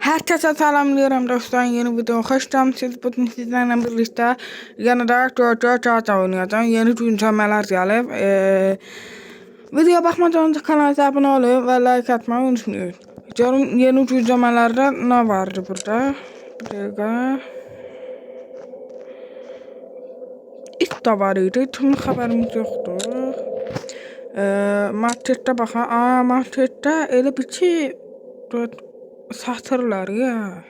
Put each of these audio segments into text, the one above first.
Herkese selamlıyorum dostlar. Yeni video hoş geldiniz. Bugün sizlerle birlikte yanında George oynayacağım. Yeni güncellemeler gelip videoya bakmadan önce kanala abone olun ve like atmayı unutmayın. Diyorum yeni güncellemelerde ne vardı burada? Bir dakika. İlk de vardı. Tüm haberimiz yoktu. Markette bakın. Markette öyle bir şey satırlar ya.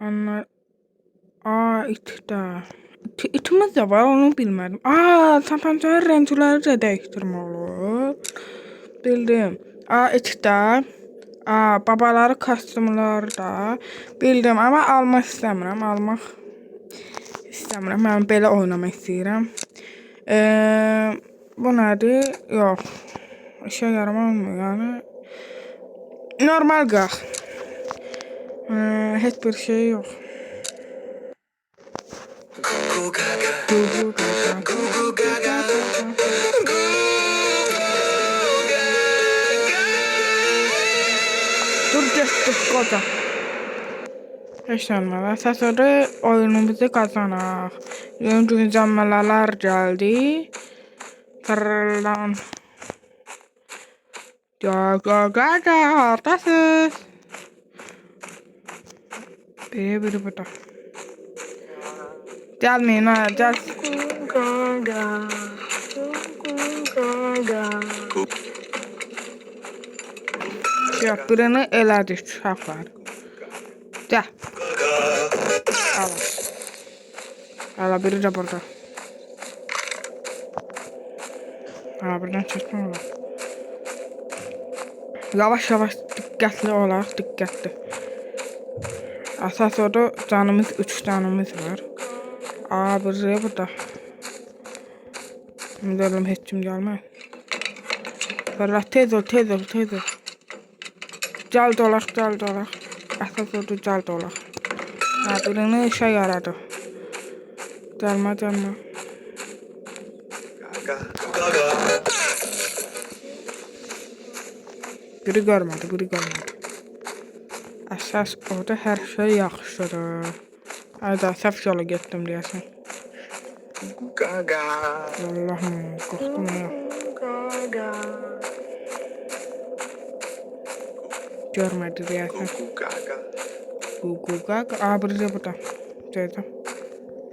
Anla. İtida. İtimiz de var, onu bilmedim. Tapancanın renkleri de değiştirme olur. Bildim. İtida. Babaları kostümlarda. Bildim ama almak istemiyorum. Ben böyle oynamak istiyorum. Bu nedir? Yok. İşe yaramıyor yani. Normal gah. Hiçbir şey yok. Dur geçtik koca. Hiç olmadı. Sesleri oyunumuzu kazanak. Yeni güncellemeler geldi. Kırılan. Oradasınız. Biri burada. Gelmeyin ha, gel. Birini elədik uşaqlar. Gel. Al biri de burada. Buradan çekme olur. Yavaş dikkatli olaq, dikkatli. Asas orada canımız 3 canımız var. Biri burada. Müdürüm hiç kim gelmez. Fırlat tez ol. Cal dolaq. Asas orada cal dolaq. Birini işe yaradı. Gelme. Biri görmedi. Əsas orada hər şey yaxşıdır. Hayda, səhv yola getdim deyəsən. Allahım, qorxdum ya. Görmədi deyəsən. Biri də burada. Deyəcəm.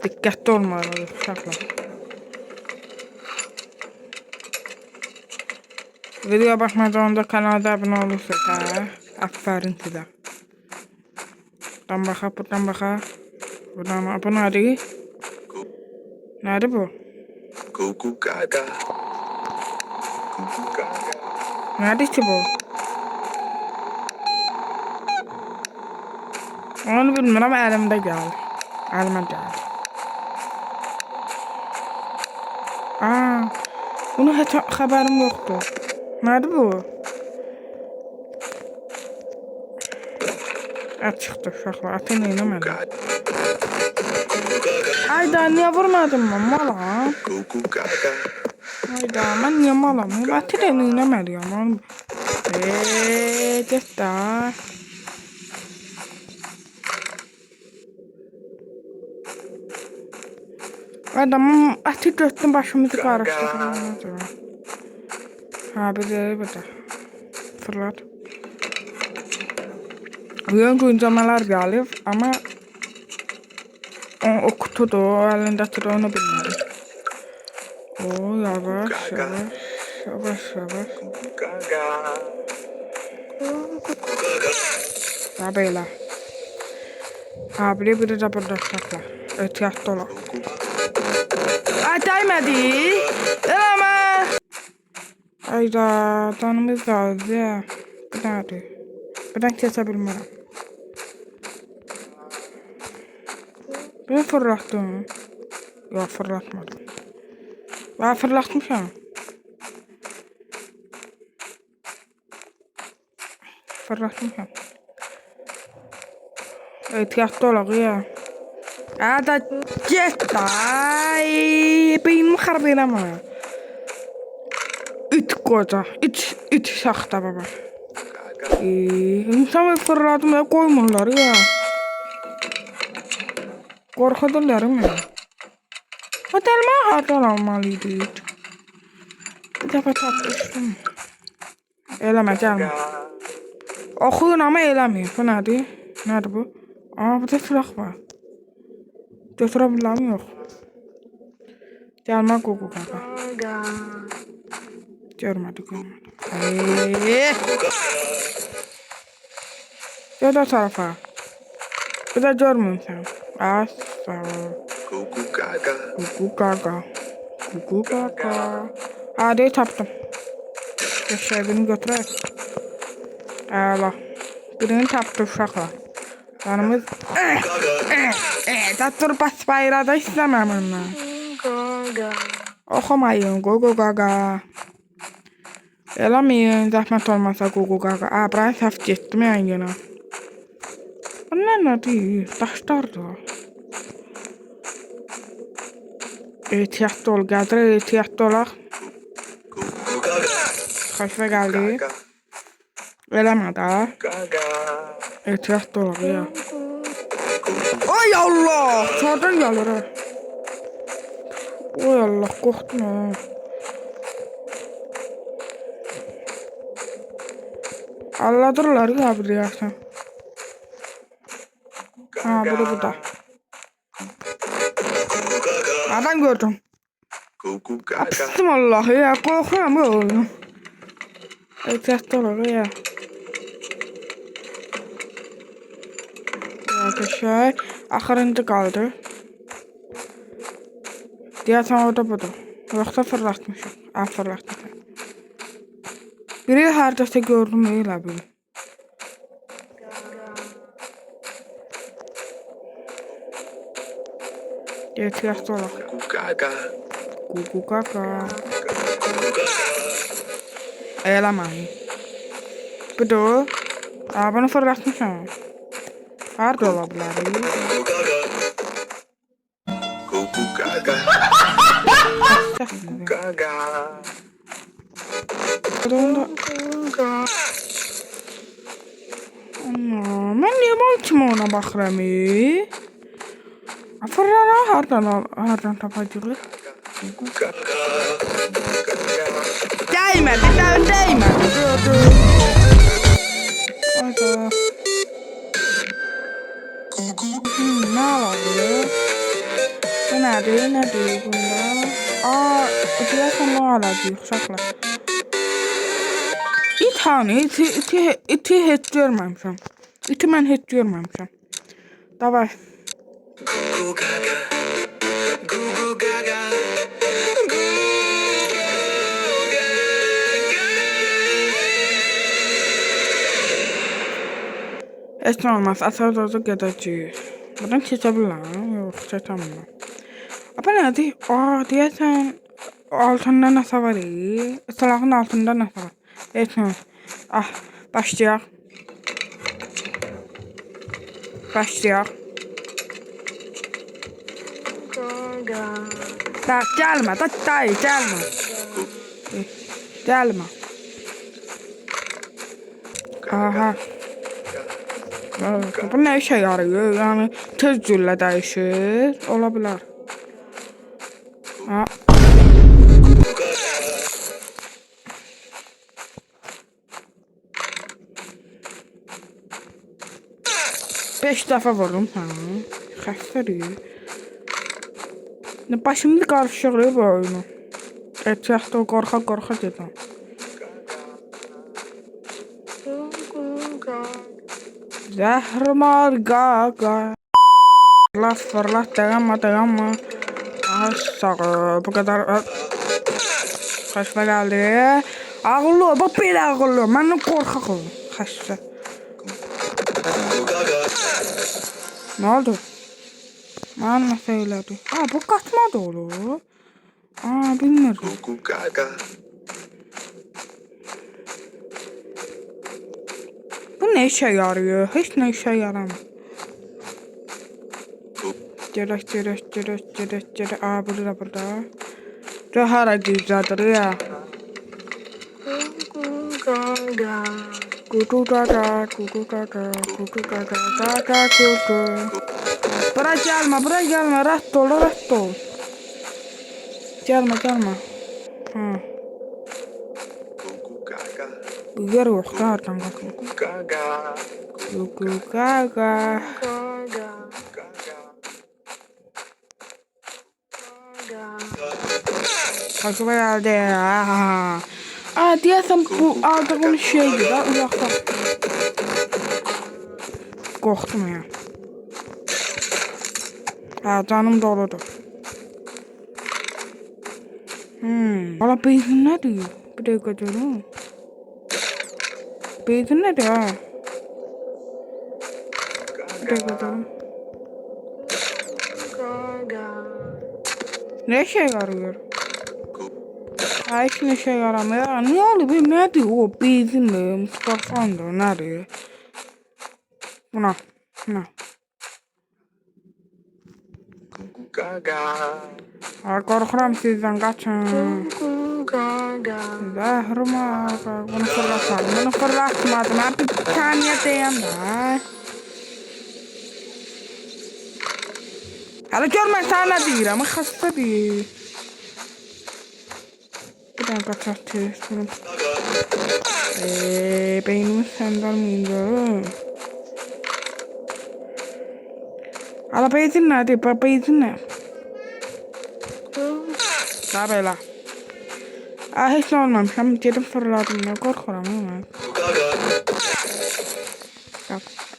Diqqətli olmalıyıq uşaqlar. Videoya baxmadan önce kanalda abone olursanız aferin size. Buradan baxa. Bu nədir? Nədir bu? Nədir ki bu? Onu bilmirəm, əlimdə gəldi. Əlimə gəldi. Bunun heç xəbərim yoxdur. Nədir bu? Çıktı uşaqlar, atı neyləmədim. Hayda, niyə vurmadım mən malam? Hayda, mən niyə malam? Atı da neyləməliyəm. Get da. Adamım atı götdüm, başımızı qarışdırdım. Bir burada. Fırlat. Yeni güncellemeler gelip ama o kutuda, o elindeki de onu bilmiyorum. Yavaş. Böyle. Biri de burada sakla. Ehtiyatlı ol. Değmedi. Ama. Hayda, canımız da az ya. Bu nedir? Ben kesebilmem. Ben fırlattım. Yok, fırlatmadım. Ben fırlatmışım. Ehtiyatlı olaq ya. Da get ay. Beynimi xarab eləmə. Üç koca. İt saxta baba. İnsan fırladım ya koymurlar ya. Korkudurlar mı? Otelma hardan almalıydı. Bir defa tapmıştım. Eleme gelme. Okuyun ama elemiyor. Bu nedir? Nedir bu? Aa burada silah var. Götürebilirim yok. Gelme Gugu kaka. Görmedi. Ya da tarafa. Bir de görmüyorsun sen. Asla. Gugu kaka. Gugu kaka. Hadi taptım. Eşeğini götürək. Allah. Birini tapdı uşaqlar. Yanımız... Tatır bas bayrada istəməm ondan. Oxumayın Gugu Gaga. Eləməyin zəhmət olmasa Gugu Gaga. Buraya səhv getdim yəni yenə. Bunlar nə deyir? Daşlardır o. Ehtiyatlı ol. Gəlir ehtiyatlı olaq. Xoşuna gəldi. Eləmə də. Ehtiyatlı olaq ya. Ay Allah! Çardan gəlir ha. Oy Allah, qorxdum ha. Alladırlar ya bilirsən. Ha, bu da. Adam gördüm. Apsım Allah ya, qorxuram oğlum. Ehtiyatlı olaq ya. Arkadaşlar, axırıncı qaldı. Deyəsən orada budur. Yoxsa fırlatmışım. Fırlatmışım. Biri haradasa gördüm elə bil. Ehtiyatlı olaq. Gugu kaka. Eləməyin. Budur. Bunu fırlatmışam. Harada ola bilər? Mən niyə balçım ona baxıram? Fırlara hardan tapacağıq? Değmədi, değmədi. Hayda. Ne var? Bu nədir bunda? Deyəsən bu alacaq uşaqlar. İt hani, iti heç görməmişəm. İti mən heç görməmişəm. Davay. Gugu Gaga. Gugu Gaga. Heç nə olmaz, asal dozu gedəcəyik. Buradan keçə bilirəm, yox, keçəmirəm. Apa nədir? Deyəsən, altında nəsə var, silahın altında nəsə var. Heç nə. Başlayaq. Gəlmə, dayı, gəlmə. Gəlmə. Aha. Bu nə işə yarıyor? Yəni tez güllə dəyişir. Ola bilər. Beş dəfə vururum. Xəstədir. Başımda qarışıq bu oyunu. Ehtiyatlı qorxa gedim. Zəhrimar qaqa. Fırlat, dayanma. Aşağı, bu kadar. Xəstə gəldi. Ağıllı ol, bax belə ağıllı ol. Məndən qorxaq ol. Xəstə. Ne oldu? Mən nəsə elədi. Bu qaçma da olur. Bilmirəm. Bu ne işe yarıyor? Hiç ne işe yaramıyor. Gerek. Burada. Hara güzeldir ya. Kuku kaka, kuku kaka, kuku kaka, kaka kuku. Buraya gelme, rahat ol. Gelme. Ha. Bu yer yok da hardan kalkın. Kuku kaka. Aklıma geldi. Diyesem bu aldığım şeydi da uzaktan. Korktum ya. Canım doludu. Valla benzin ne diyor? Bir dakika canım. Benzin ne diyor ha? Bir dakika canım. Ne şey arıyor? Hiç ne şey aramıyor. Ne oldu be? Ne diyor o benzin mi? Mustafa'ndı ne diyor? Buna. Korkuram sizden kaçın. Zahrıma. Bunu fırlatmadım. Ben bir tane diyeyim de. Hala görme sana değil ama hasta değil. Bir dakika çatıştırım. Beynimi senden miyim? Hala benzin nerede? Benzin ne? Daha böyle. Hiç ne olmamış. Hem dedim fırladım ya. Korkuram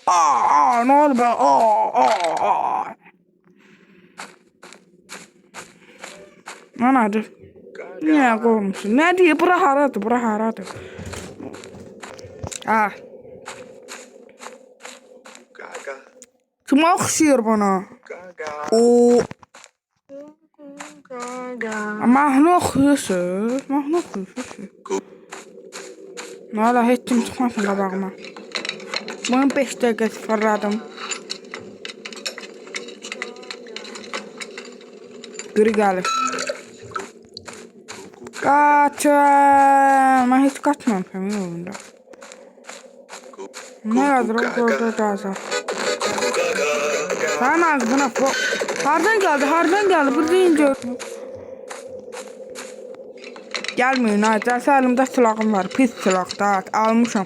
ama. Ne oldu be? Anadır. Niye koymuşsun? Ne diye? Bırak haradı. Kim okşuyor bana? Mahnuk Yusuf. Valla hiç kim çıkmasın kabağıma. Bunu 5 dakika fırladım. Geri gelir. Kaçın. Ben hiç kaçmam senin yolunda. Ne yazır o korkutacak. Sen ağzına bu. Hardan geldi. Bir deyince. Gelmeyin ha. Derse elimde silahım var. Pis silah da almışım.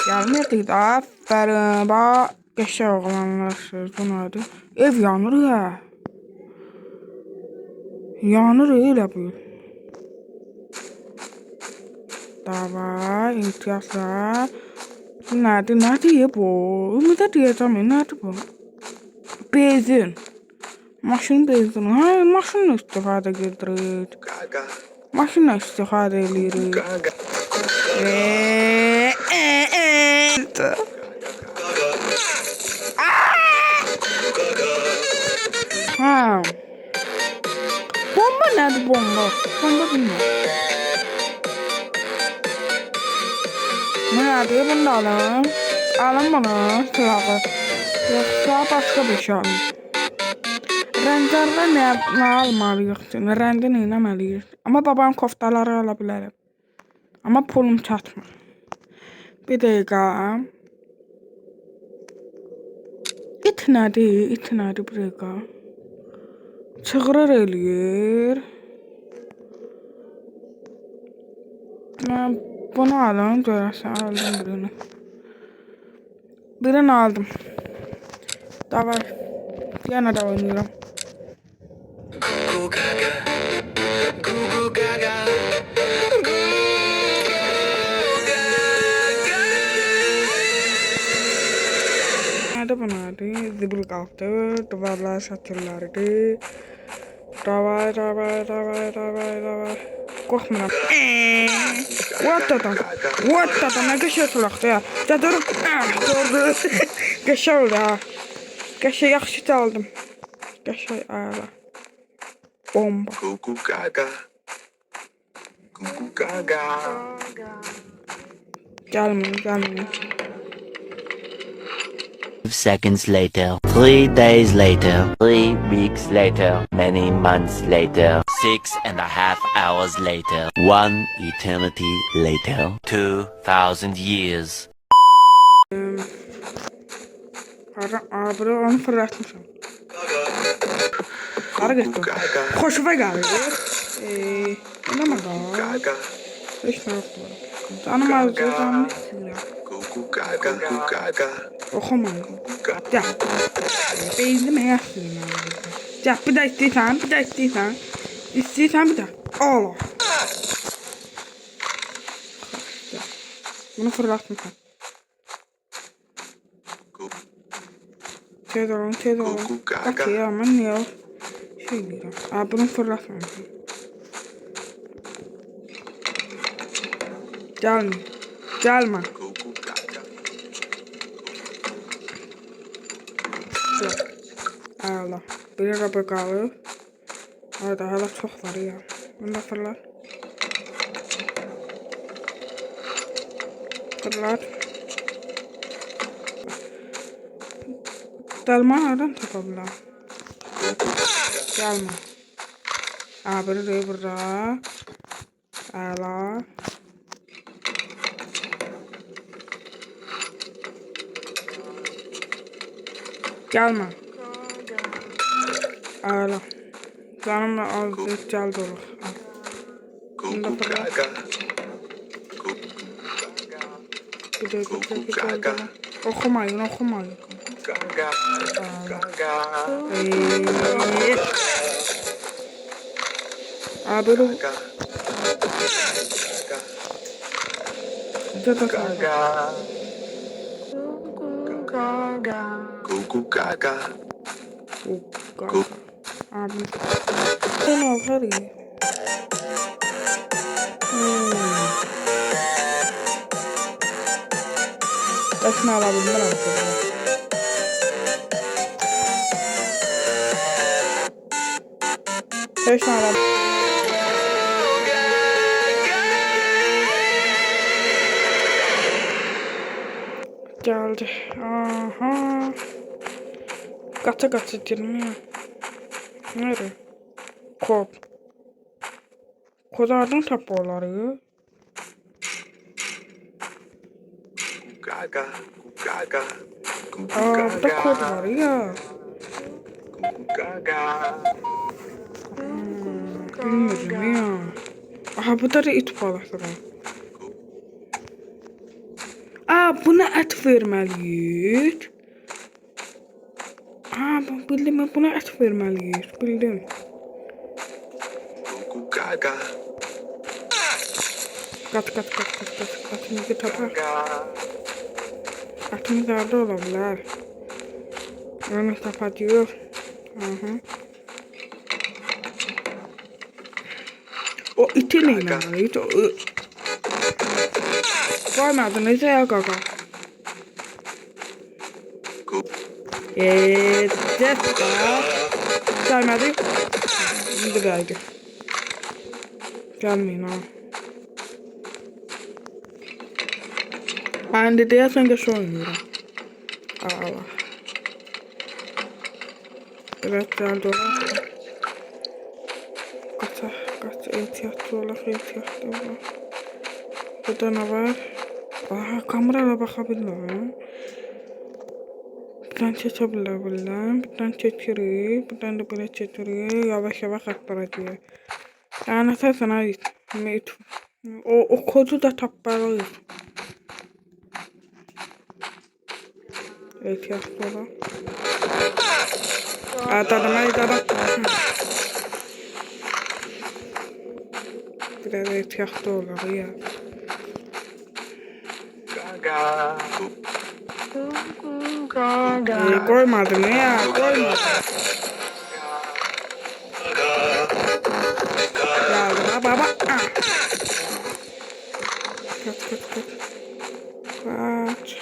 Gelmedi de aferin. Bak. Geçer oğlanlar sözün adı. Ev yanır ya. Yanır öyle bu. Davay ihtiyaçlar. Nerede bu? Ümide diyeceğim nerede bu? Benzin. Maşın benzin. Hayır maşınla istifade edilir. Maşınla istifade edilir. Bomba nerede bomba? Bomba bilmiyorum. Nerede bunu alın? Alın bana silahı. Yoksa başka bir şey alın. Render'de ne almalıyız? Render ne almalıyız? Ama babam koftaları alabilirim. Ama pulum çatmır. Bir dakika. İt nerede bir dakika. Çığırır eləyir. Ben bunu alın. Görəsən aldım birini. Birini aldım. Davay. Yana da oynayıram. Nerede bunlardı? Zibil kalktı. Duvarlar şatırlardı. Davay. Korkmuram. What da ne geçiyorsunuz ya? Dur. Doğru. Geçer oldu ha. Geçer yaxşı çaldım. Geçer ağla. Bomba. Gelmeyin. Seconds later, 3 days later, 3 weeks later, many months later. 6.5 hours later. One eternity later. 2,000 years. Abi onu fırlatmışım. Sarı geçtim. Hoşuma geldi. Ne mi daha? Hiç ne yaptım. Tanımaz canım. Okumayın. Ya. Beynime yaşlıyım abi. Ya bir de istiyorsan, bir de istiyorsan. İstiyorsan bir de. Allah. Bunu fırlatmışım. Tez olun, tez olun. Bak ya aman ya. Şey diyeceğim. Abi bunu fırlatmamışım. Gelme. Gelme. Allah. Bir araba kalır. Orada hala çok var ya. Bunu da fırlat. Fırlat. Dalma nereden tapabilirim? Gelme. Abi burada. Allah. Gelme. Allah. Canımla az geldi olur. Bunu da fırlat. Güzel. Okumayın. Abi bu. Güzel Gaga. Abi. Ne olur ya. Başını alabildim artık. Başını alabildim. Geldi. Aha. Katı girmiyor. Nerede? Kod. Kodardan tapoları. Burada kod var ya. Bilmiyorum ya. Aha bu da it balığı. Buna et vermeliyiz. Bildim buna et vermeliyiz. Bildim. Kat. Atımızı tapar. Atımız orada olabilir. Onu kapatıyor. O iti neyine ait? Koymadınız ya kaka. Defter. Gelmedi. Şimdi geldi. Gelmeyin ha. Ben de diye sen geç oynuyorum. Allah. Evet geldi olan. Kaç ihtiyatlı olan. Burada ne var? Aha kameraya bakabilirim. Buradan çekebilirim. Buradan çekiyor. Buradan da böyle çekiyor. Yavaş aktarıyor. Yani sen ait. O kodu da tapmalıyız. İhtiyatlı olan. Tadına bak. Biraz ihtiyatlı olur ya. Koymadım ya, koymadım. Ya baba. Kaç.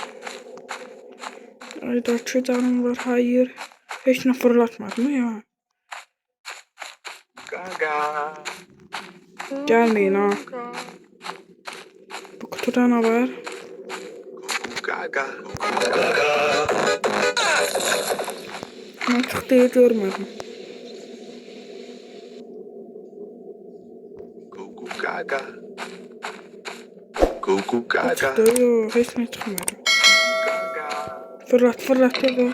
Ay 4 canım var, hayır. Hiç ne fırlatmadım ya. Gelmeyin ha. Bu kutuda ne var? Mantık diye görmedim. gaga. Cuckoo gaga. Çıktı yok. Hiç ne çıkmadı. Gaga. Fırlat fırlat dedi.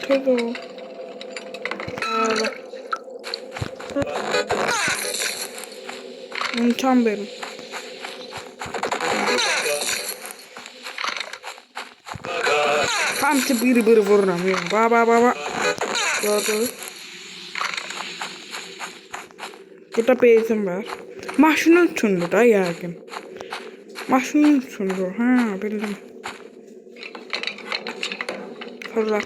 Tezol. Ağla. İmkan verin. Hamsi biri vuramıyor. Baba. Gördünüz. Burada bezim var. Maşının üçündür da yəqin. Maşının üçündür. Ha, bildim. Fırlat.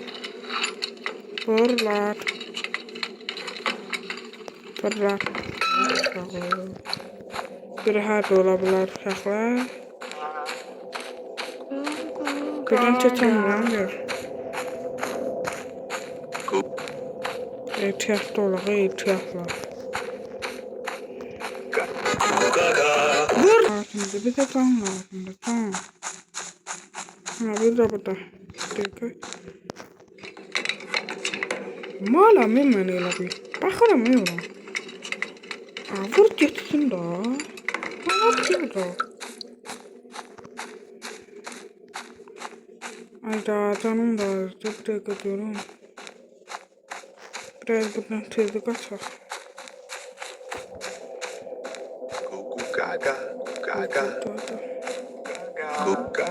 Bir harda olabilir uşaqlar. Birdən çəkəmirəm, gör. Ehtiyatlı olaq, ehtiyatlı. Vur! Şimdi bir de kan lazımdı, tamam. Ha, bir de burada. Mala mən elə bir. Baxıram yola. Vur getsin da. Vur da. Ayda canım da azdı. Bir dakika diyorum. Biraz buradan tezli kaçaq. Cuckoo gaga. Gaga.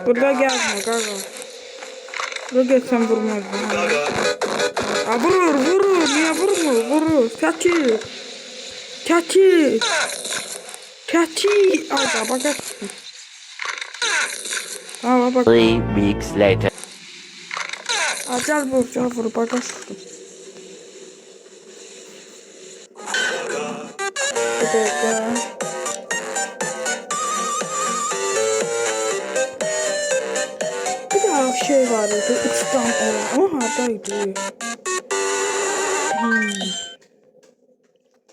Burada gelme gaga. Burada geçsen vurmaz. Vurur. Niye vurmuyor? Vurur. Kaçı. Ayda bakarsın. Tamam bak. 3 weeks later. Gel vur bakarsın. Bir dakika. Bir daha şey vardı. 3 tane olan. O hardaydı.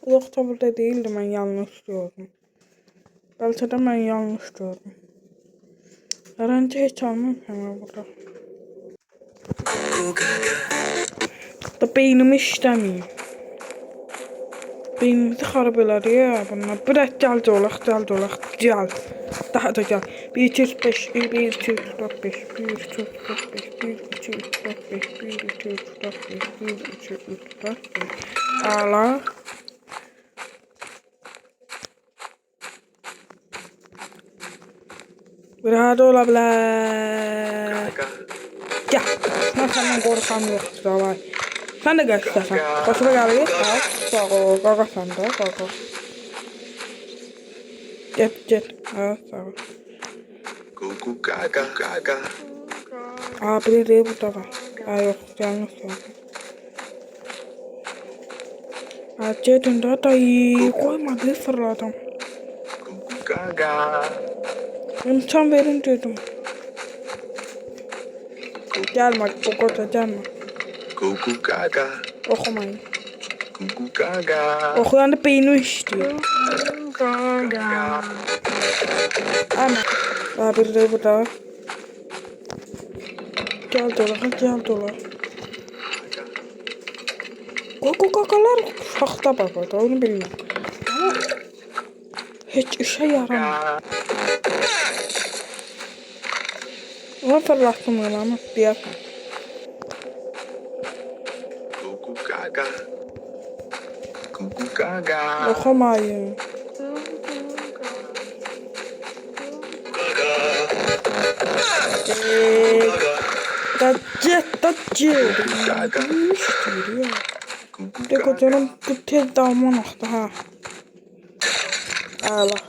Yok da burada değildi. Ben yanlış gördüm. Belki de ben yanlış gördüm. Öğrenci hiç almıyorum burada. Da beynimi işlemiyor. Beynimizi xarab elədi ya bunlar. Biraz gəldi olaq. Gəl. Daha da gəl. 1, 2, 3, 5, 1, 2, 3, 4, 5, 1, 2, 3, 4, 5, 1, 2, 3, 4, 5, 1, 2, 3, 4, 5, 1, 2, 3, 4, 5. Ala. Burada olabilir. Gel. Ben senden korkam yoktu davay. Sen de gel istersen. Başıma geldi. Sağ ol. Gaga sen de. Gaga. Get. Evet sağ ol. Cuckoo gaga. Biri de burada var. Yok yanlış yok. Cedin de dayı koymadı fırladım. Cuckoo gaga. İmkan verin dedim. Gelme bu kadar gelme. Cuckoo gaga. Okumayın. Cuckoo gaga. Okuyan da beyni istiyor. Gaga. Ama biri de burada. Gel dola. Kakalar şaxta baba, onu bilmem. Ama hiç işe yaramıyor. Ona fırlattım ama diğer. Cuckoo gaga. Okumayın. Tacı. İstiyor. Deko canım bu tez damla nokta ha. Allah.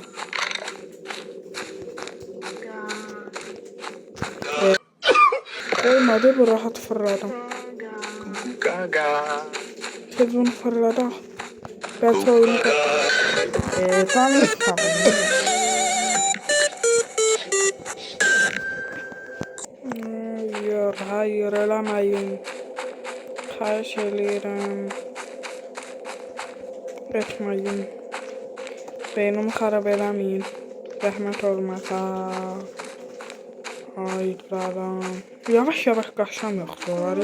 Koymadı bu rahat fırladım. Gaga. Tez bunu fırladı. Belki oyunu tanrı tabii. Hayır eləməyin. Xahiş eləyirəm. Etməyin. Beynimi xarab eləməyin. Zəhmət olmasa. Haydaram. Yavaş qaçsam yoxdur.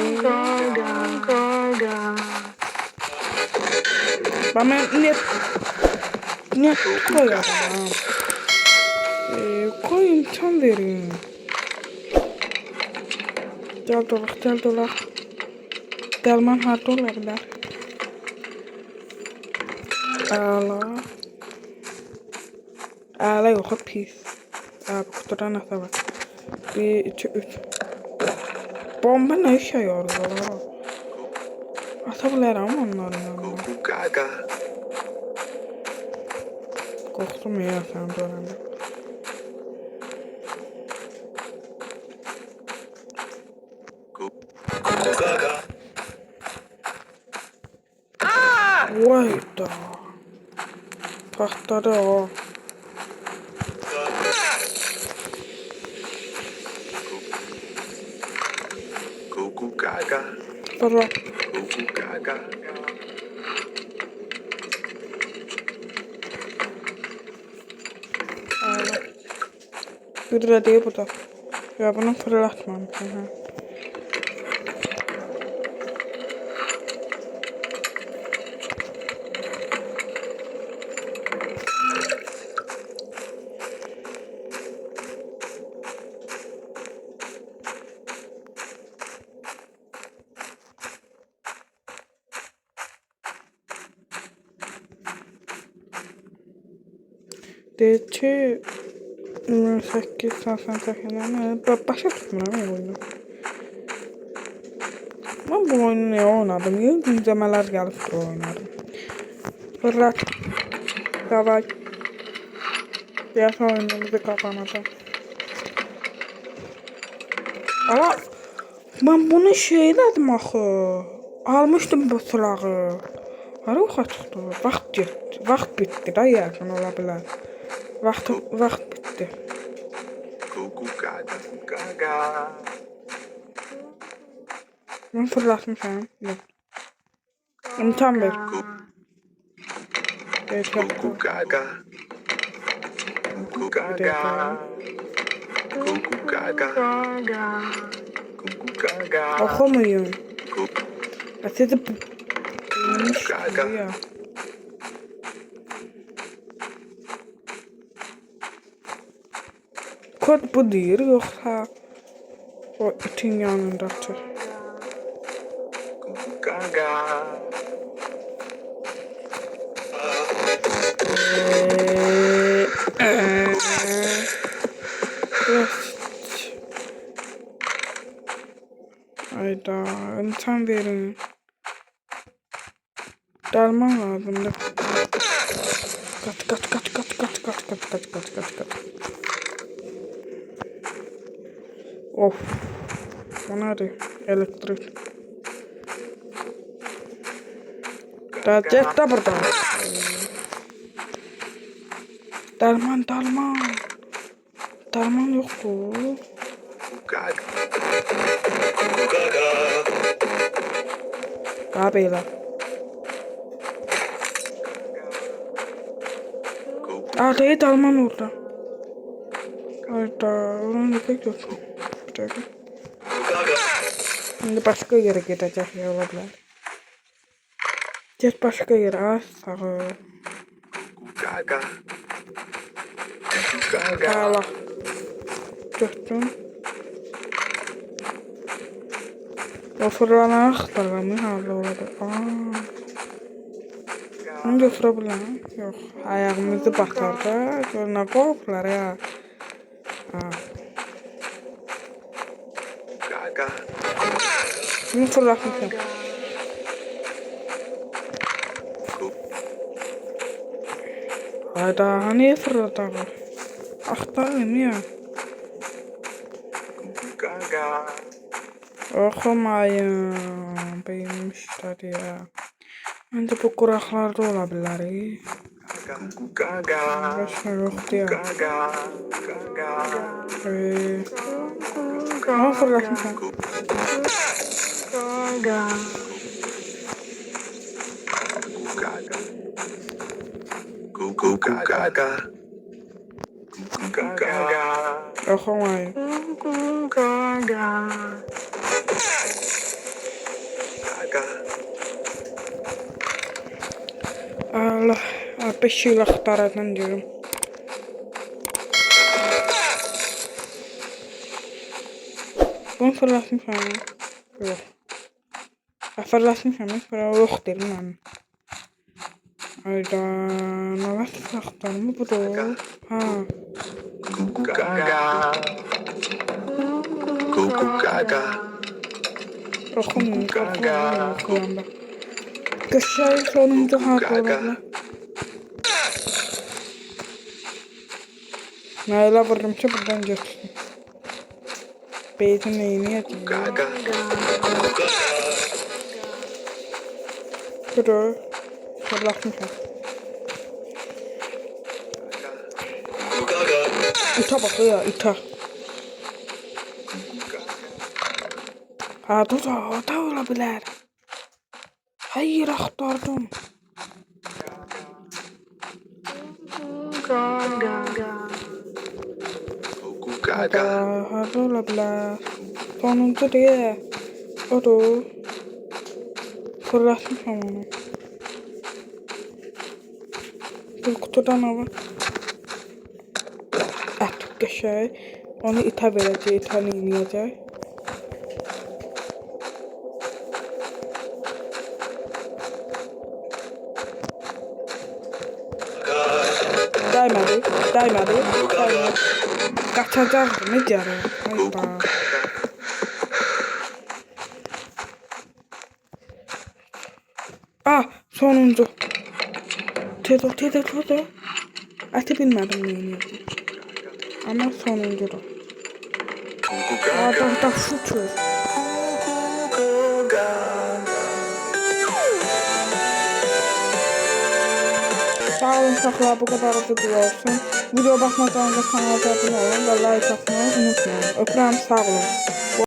Ben net koyarım. Koyun tam verin. Gel dolak. Delman harda olabilir. Ağla yok pis. Abi kutudan ata bak. 1, 2, 3. Bomba ne işe yarıyor? Atabilirim onların yanına. Gaga. Korktum ya sen dönemde. Gaga. Vay da. Patladı o. Gaga. Fırla. Gaga. Güdüre değil bu da. Ya bunu fırlatmam. Deyəcək 28-88 başa tutmuram ya oyunu. Ben bu oyunu niye oynadım? Niye güncellemeler gelip oynadım? Fırlat. Davay. Diğer oyunumuzu kapanacağım. Ama ben bunu şeyledim axı. Almışdım bu silahı. Hara oxa çıxdı? Vaxt getdi. Vaxt bitdi da yəqin ola bilər. Vaxt bitdi. Gaga. Ben fırlatmışam. Yox. İmkan ver. Evet, yaptım. Gaga. Gaga. Gaga. Gaga. Oxumayın. Sizi Gaga. ya. Kod bu değil yoksa o itin yanındadır. Gaga. Ayda insan verin. Derman lazım da. Kat. Of. O nerede? Elektrik. Jet de burada. Derman. Derman yoktu. Gaga. Beyler. Değil Derman orada. Hayda. Onun pek yok. Bir dakika. Şimdi başka yere gidecek ya olabilir. Jet başka yere. Sağ ol. Gaga. Gaga. Allah. Gördüm. O fırlanan axtarıramı harda olabilir. Onu götürə biləm. Yox, ayağımızı batar da. Görünə qoplar ya. Gaga. Bunu fırlatmışam. Hayda, niye fırlatar? Axtarım ya. Gaga. Oxumayın. Beyinmişlər ya. Məncə bu quraqlarda ola bilər. Gaga. Başqa yoxdur ya. Gaga. Gaga. Ama fırlatmışam. Gaga. Gaga. Gaga. Gaga. Oxumayın. Gaga. Gaga. Allah. 5 yıl axtarardan diyorum. Bunu fırlatmışam. Yox. Fırlatmışam. Fırlatmışam. Yox dedim mən. Ayda. Nə vaxt axtarımı budur? Ha. Gaga. Cuckoo gaga. Oxum. Oxuyanda. Qəşəng sonuncu harf olacaq. Nə elə vurdum ki buradan götürdüm. Beytin neyini yatırdım? Gaga. Budur. Fırlatmışam. İta bak ya ita. Ha da ola bilər. Hayır axtardım. Cuckoo gaga. Ha da ola bilər. Sonuncu deyə. Odur. Fırlatmışam onu. Bir kutudan alın. Ətib qəşəng. Onu ita verəcək, ita neyniyəcək. Dəymədi. Qaçacaqdı, nə deyərəm? Hayda. Sonuncu. Tedo. Əti bilmədim neyniyəcək. Amma sonuncudur. Da şükür. Sağ olun uşaqlar, bu qədər video olsun. Video baxmadan da kanala abunə olun və like atmayı unutmayın. Öpürəm, sağ olun.